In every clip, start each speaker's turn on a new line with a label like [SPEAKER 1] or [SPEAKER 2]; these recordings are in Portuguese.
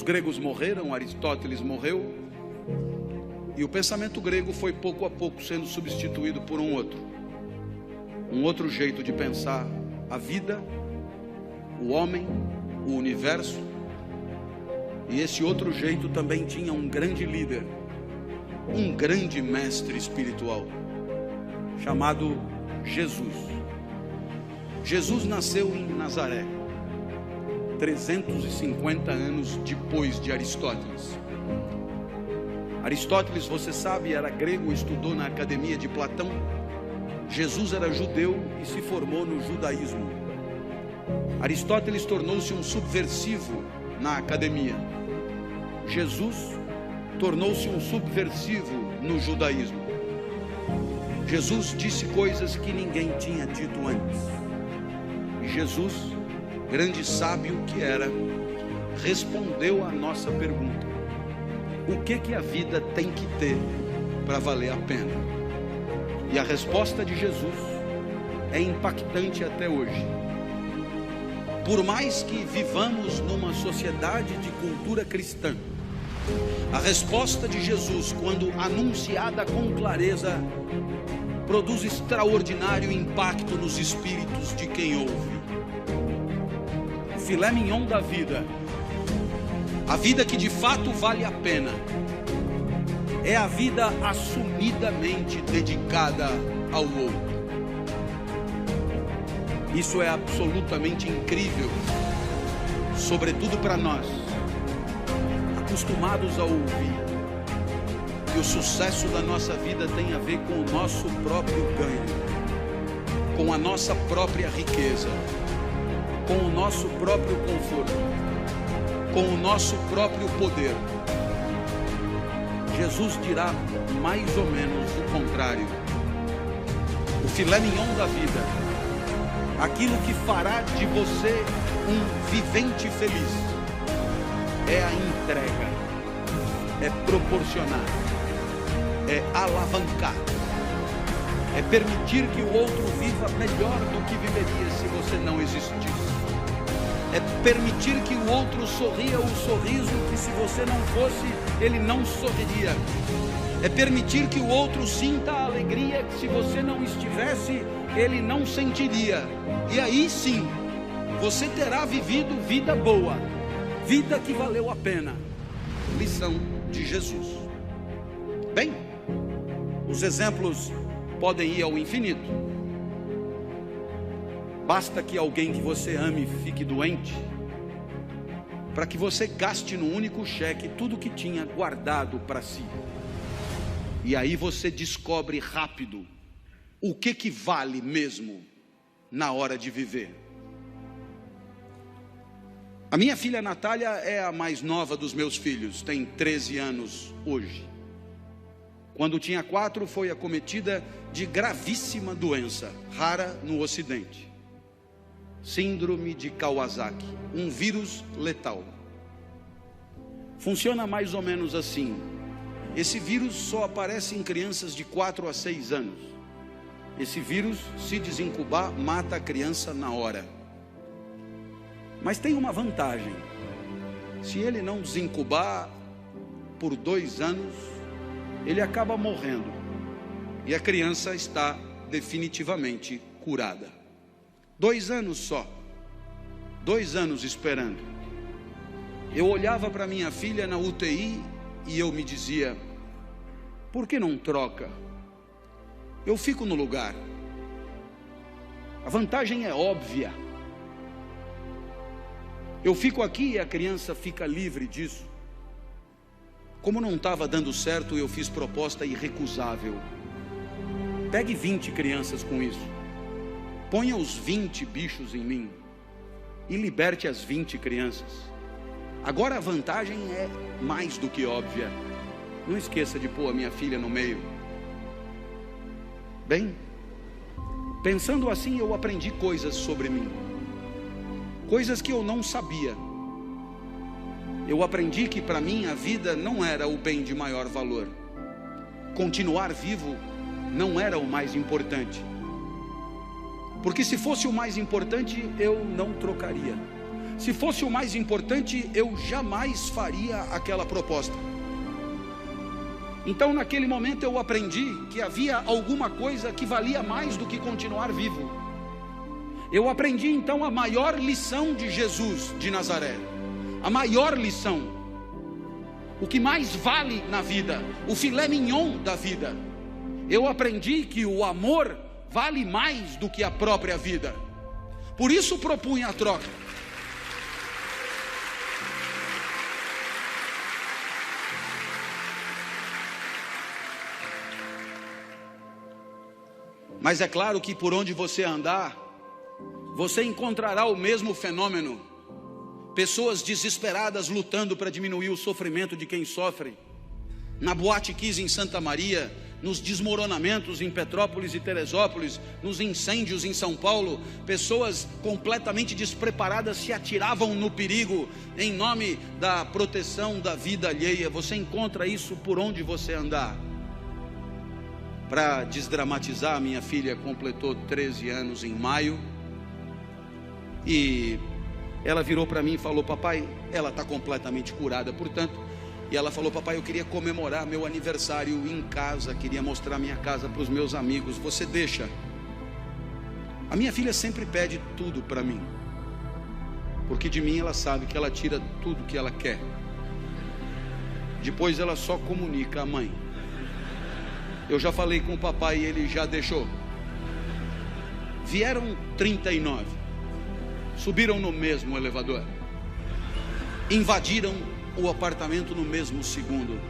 [SPEAKER 1] Os gregos morreram, Aristóteles morreu, e o pensamento grego foi pouco a pouco sendo substituído por um outro jeito de pensar a vida, o homem, o universo. E esse outro jeito também tinha um grande líder, um grande mestre espiritual, chamado Jesus. Jesus nasceu em Nazaré, 350 anos depois de Aristóteles. Aristóteles, você sabe, era grego, estudou na academia de Platão. Jesus era judeu e se formou no judaísmo. Aristóteles tornou-se um subversivo na academia. Jesus tornou-se um subversivo no judaísmo. Jesus disse coisas que ninguém tinha dito antes. E Jesus, grande sábio que era, respondeu à nossa pergunta: o que a vida tem que ter para valer a pena? E a resposta de Jesus é impactante até hoje. Por mais que vivamos numa sociedade de cultura cristã, a resposta de Jesus, quando anunciada com clareza, produz extraordinário impacto nos espíritos de quem ouve. O filé mignon da vida, a vida que de fato vale a pena, é a vida assumidamente dedicada ao outro. Isso é absolutamente incrível, sobretudo para nós, acostumados a ouvir que o sucesso da nossa vida tem a ver com o nosso próprio ganho, com a nossa própria riqueza, com o nosso próprio conforto, com o nosso próprio poder. Jesus dirá mais ou menos o contrário. O filé mignon da vida, aquilo que fará de você um vivente feliz, é a entrega, é proporcionar, é alavancar, é permitir que o outro viva melhor do que viveria se você não existisse, é permitir que o outro sorria o sorriso que se você não fosse, ele não sorriria, é permitir que o outro sinta a alegria que se você não estivesse, ele não sentiria. E aí sim, você terá vivido vida boa, vida que valeu a pena. Lição de Jesus. Bem, os exemplos podem ir ao infinito. Basta que alguém que você ame fique doente, para que você gaste num único cheque tudo que tinha guardado para si. E aí você descobre rápido o que vale mesmo na hora de viver. A minha filha Natália é a mais nova dos meus filhos, tem 13 anos hoje. Quando tinha 4, foi acometida de gravíssima doença, rara no Ocidente. Síndrome de Kawasaki, um vírus letal. Funciona mais ou menos assim. Esse vírus só aparece em crianças de 4 a 6 anos. Esse vírus, se desincubar, mata a criança na hora. Mas tem uma vantagem: se ele não desincubar por 2 anos, ele acaba morrendo e a criança está definitivamente curada. 2 anos só, 2 anos esperando. Eu olhava para minha filha na UTI e eu me dizia: por que não troca? Eu fico no lugar. A vantagem é óbvia. Eu fico aqui e a criança fica livre disso. Como não estava dando certo, eu fiz proposta irrecusável. Pegue 20 crianças com isso. Ponha os 20 bichos em mim e liberte as 20 crianças. Agora a vantagem é mais do que óbvia. Não esqueça de pôr a minha filha no meio. Bem, pensando assim, eu aprendi coisas sobre mim, coisas que eu não sabia. Eu aprendi que para mim a vida não era o bem de maior valor. Continuar vivo não era o mais importante. Porque se fosse o mais importante, eu não trocaria. Se fosse o mais importante, eu jamais faria aquela proposta. Então naquele momento eu aprendi que havia alguma coisa que valia mais do que continuar vivo. Eu aprendi então a maior lição de Jesus de Nazaré. A maior lição. O que mais vale na vida, o filé mignon da vida. Eu aprendi que o amor vale mais do que a própria vida. Por isso propunha a troca. Mas é claro que por onde você andar, você encontrará o mesmo fenômeno. Pessoas desesperadas lutando para diminuir o sofrimento de quem sofre. Na Boate Kiss em Santa Maria, nos desmoronamentos em Petrópolis e Teresópolis, nos incêndios em São Paulo, pessoas completamente despreparadas se atiravam no perigo em nome da proteção da vida alheia. Você encontra isso por onde você andar. Para desdramatizar, minha filha completou 13 anos em maio, e ela virou para mim e falou: papai, ela está completamente curada, portanto, e ela falou: papai, eu queria comemorar meu aniversário em casa, queria mostrar minha casa para os meus amigos, você deixa? A minha filha sempre pede tudo para mim, porque de mim ela sabe que ela tira tudo que ela quer, depois ela só comunica à mãe. Eu já falei com o papai e ele já deixou. Vieram 39, subiram no mesmo elevador, invadiram o apartamento no mesmo segundo.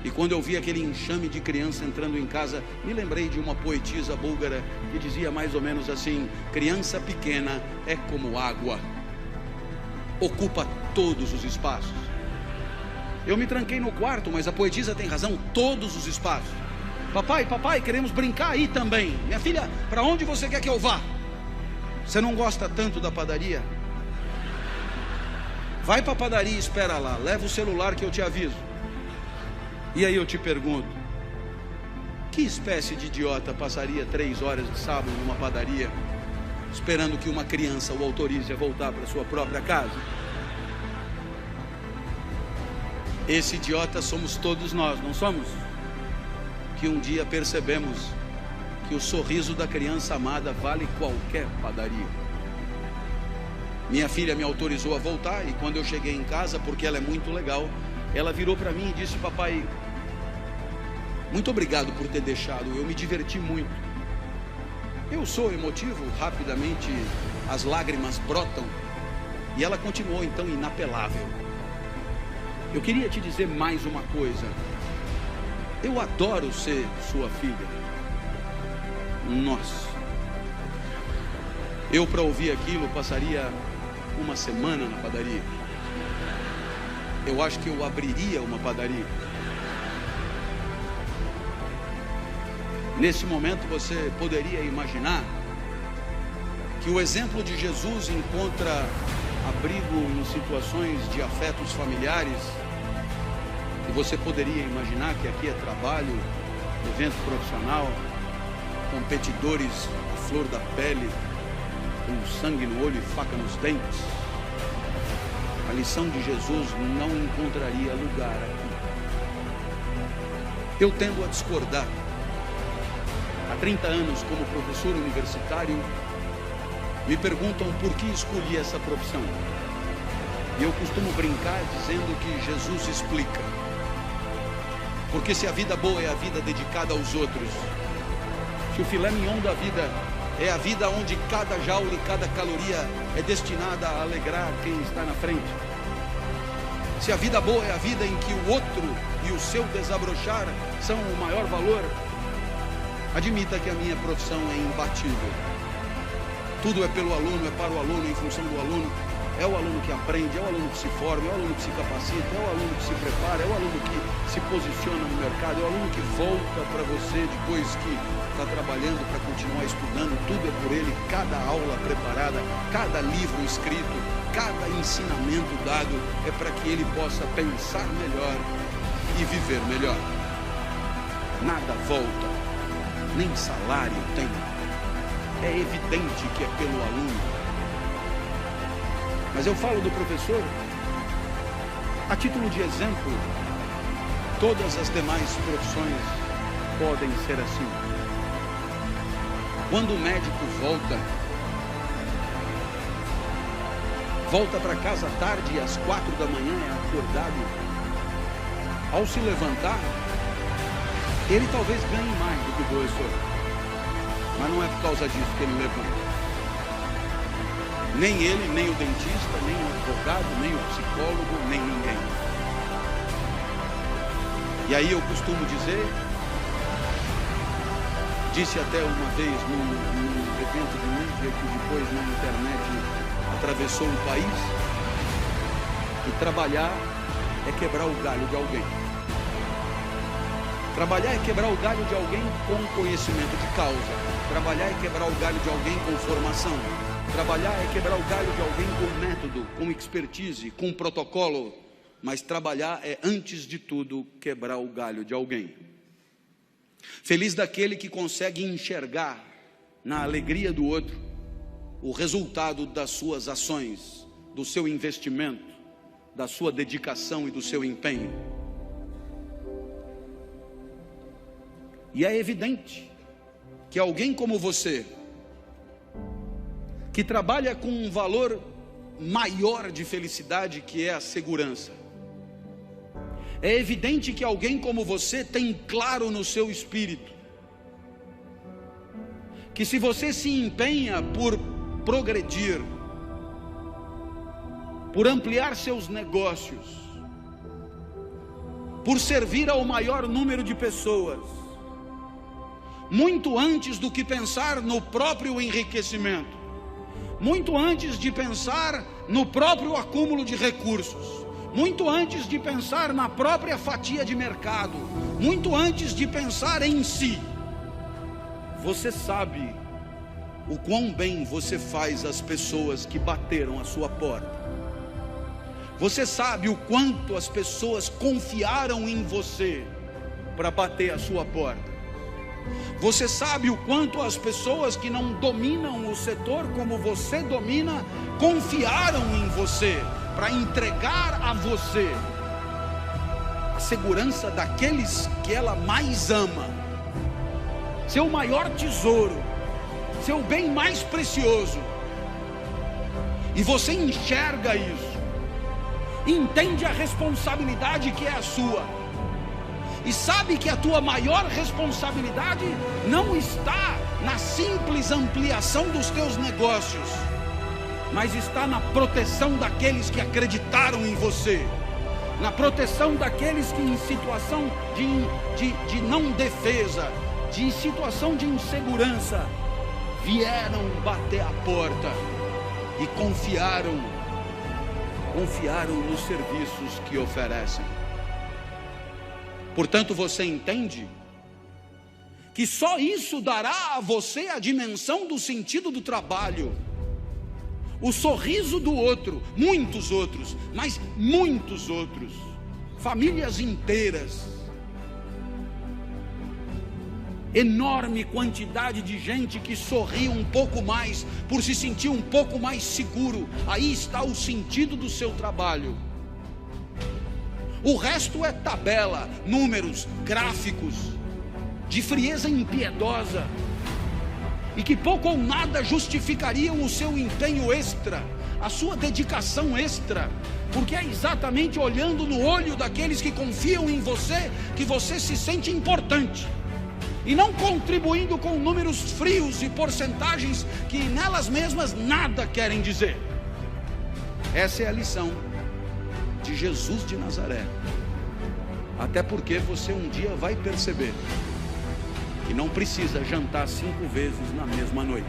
[SPEAKER 1] E quando eu vi aquele enxame de criança entrando em casa, me lembrei de uma poetisa búlgara que dizia mais ou menos assim: criança pequena é como água, ocupa todos os espaços. Eu me tranquei no quarto, mas a poetisa tem razão, todos os espaços. Papai, papai, queremos brincar aí também. Minha filha, para onde você quer que eu vá? Você não gosta tanto da padaria? Vai para a padaria e espera lá, leva o celular que eu te aviso. E aí eu te pergunto, que espécie de idiota passaria 3 horas de sábado numa padaria, esperando que uma criança o autorize a voltar para sua própria casa? Esse idiota somos todos nós, não somos? Que um dia percebemos que o sorriso da criança amada vale qualquer padaria. Minha filha me autorizou a voltar, e quando eu cheguei em casa, porque ela é muito legal, ela virou para mim e disse: papai, muito obrigado por ter deixado, eu me diverti muito. Eu sou emotivo, rapidamente as lágrimas brotam, e ela continuou então inapelável. Eu queria te dizer mais uma coisa. Eu adoro ser sua filha. Nossa, eu para ouvir aquilo passaria uma semana na padaria. Eu acho que eu abriria uma padaria. Nesse momento você poderia imaginar que o exemplo de Jesus encontra abrigo em situações de afetos familiares. E você poderia imaginar que aqui é trabalho, evento profissional, competidores à flor da pele, com sangue no olho e faca nos dentes. A lição de Jesus não encontraria lugar aqui. Eu tendo a discordar. Há 30 anos, como professor universitário, me perguntam por que escolhi essa profissão. E eu costumo brincar dizendo que Jesus explica. Porque se a vida boa é a vida dedicada aos outros, se o filé mignon da vida é a vida onde cada jaula e cada caloria é destinada a alegrar quem está na frente, se a vida boa é a vida em que o outro e o seu desabrochar são o maior valor, admita que a minha profissão é imbatível. Tudo é pelo aluno, é para o aluno, em função do aluno. É o aluno que aprende, é o aluno que se forma, é o aluno que se capacita, é o aluno que se prepara, é o aluno que se posiciona no mercado, é o aluno que volta para você depois que está trabalhando para continuar estudando. Tudo é por ele, cada aula preparada, cada livro escrito, cada ensinamento dado é para que ele possa pensar melhor e viver melhor. Nada volta, nem salário tem. É evidente que é pelo aluno. Mas eu falo do professor a título de exemplo. Todas as demais profissões podem ser assim. Quando o médico volta para casa tarde, às 4 da manhã, é acordado. Ao se levantar, ele talvez ganhe mais do que o professor, mas não é por causa disso que ele levanta. Nem ele, nem o dentista, nem o advogado, nem o psicólogo, nem ninguém. E aí eu costumo dizer, disse até uma vez num evento de mídia que depois na internet atravessou o país, que trabalhar é quebrar o galho de alguém. Trabalhar é quebrar o galho de alguém com conhecimento de causa. Trabalhar é quebrar o galho de alguém com formação. Trabalhar é quebrar o galho de alguém com método, com expertise, com protocolo. Mas trabalhar é, antes de tudo, quebrar o galho de alguém. Feliz daquele que consegue enxergar na alegria do outro o resultado das suas ações, do seu investimento, da sua dedicação e do seu empenho. E é evidente que alguém como você, que trabalha com um valor maior de felicidade, que é a segurança, é evidente que alguém como você tem claro no seu espírito que se você se empenha por progredir, por ampliar seus negócios, por servir ao maior número de pessoas, muito antes do que pensar no próprio enriquecimento, muito antes de pensar no próprio acúmulo de recursos, muito antes de pensar na própria fatia de mercado, muito antes de pensar em si, você sabe o quão bem você faz às pessoas que bateram a sua porta. Você sabe o quanto as pessoas confiaram em você para bater a sua porta. Você sabe o quanto as pessoas que não dominam o setor como você domina, confiaram em você para entregar a você a segurança daqueles que ela mais ama, seu maior tesouro, seu bem mais precioso. E você enxerga isso, entende a responsabilidade que é a sua, e sabe que a tua maior responsabilidade não está na simples ampliação dos teus negócios, mas está na proteção daqueles que acreditaram em você, na proteção daqueles que em situação de não defesa, de situação de insegurança, vieram bater a porta e confiaram nos serviços que oferecem. Portanto, você entende que só isso dará a você a dimensão do sentido do trabalho, o sorriso do outro, muitos outros, mas muitos outros, famílias inteiras, enorme quantidade de gente que sorri um pouco mais, por se sentir um pouco mais seguro. Aí está o sentido do seu trabalho. O resto é tabela, números, gráficos, de frieza impiedosa, e que pouco ou nada justificariam o seu empenho extra, a sua dedicação extra, porque é exatamente olhando no olho daqueles que confiam em você que você se sente importante, e não contribuindo com números frios e porcentagens que nelas mesmas nada querem dizer. Essa é a lição de Jesus de Nazaré. Até porque você um dia vai perceber que não precisa jantar 5 vezes na mesma noite.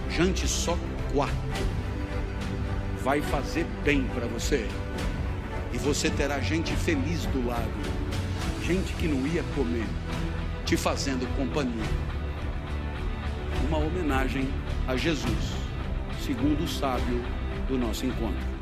[SPEAKER 1] Jante só 4. Vai fazer bem para você. E você terá gente feliz do lado, gente que não ia comer, te fazendo companhia. Uma homenagem a Jesus, segundo o sábio do nosso encontro.